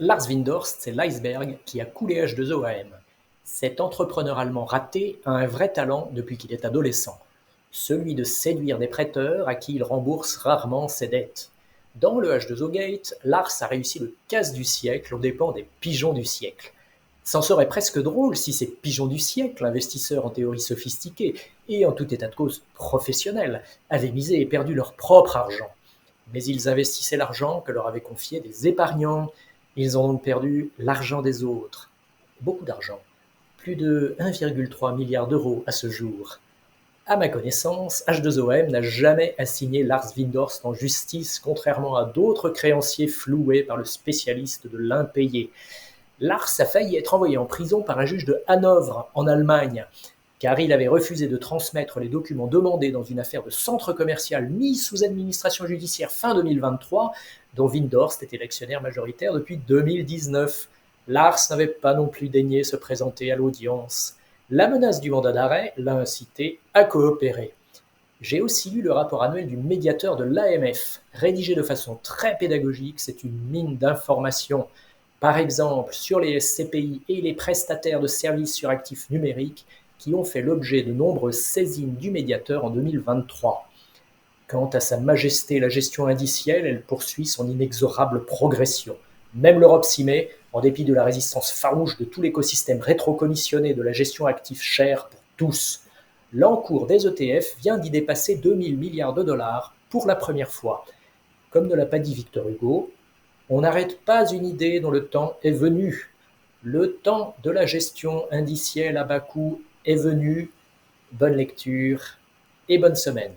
Lars Windhorst, c'est l'iceberg qui a coulé H2O AM. Cet entrepreneur allemand raté a un vrai talent depuis qu'il est adolescent, celui de séduire des prêteurs à qui il rembourse rarement ses dettes. Dans le H2O Gate, Lars a réussi le casse du siècle aux dépens des pigeons du siècle. C'en serait presque drôle si ces pigeons du siècle, investisseurs en théorie sophistiqués et en tout état de cause professionnels, avaient misé et perdu leur propre argent. Mais ils investissaient l'argent que leur avaient confié des épargnants. Ils ont donc perdu l'argent des autres. Beaucoup d'argent. Plus de 1,3 milliard d'euros à ce jour. À ma connaissance, H2OM n'a jamais assigné Lars Windhorst en justice, contrairement à d'autres créanciers floués par le spécialiste de l'impayé. Lars a failli être envoyé en prison par un juge de Hanovre, en Allemagne, car il avait refusé de transmettre les documents demandés dans une affaire de centre commercial mis sous administration judiciaire fin 2023, dont Windhorst était l'actionnaire majoritaire depuis 2019. Lars n'avait pas non plus daigné se présenter à l'audience. La menace du mandat d'arrêt l'a incité à coopérer. J'ai aussi lu le rapport annuel du médiateur de l'AMF, rédigé de façon très pédagogique, c'est une mine d'informations. Par exemple, sur les SCPI et les prestataires de services sur actifs numériques qui ont fait l'objet de nombreuses saisines du médiateur en 2023. Quant à Sa Majesté la gestion indicielle, elle poursuit son inexorable progression. Même l'Europe s'y met, en dépit de la résistance farouche de tout l'écosystème rétrocommissionné de la gestion active chère pour tous. L'encours des ETF vient d'y dépasser 2000 milliards de dollars pour la première fois. Comme ne l'a pas dit Victor Hugo, on n'arrête pas une idée dont le temps est venu. Le temps de la gestion indicielle à bas coût est venu. Bonne lecture et bonne semaine.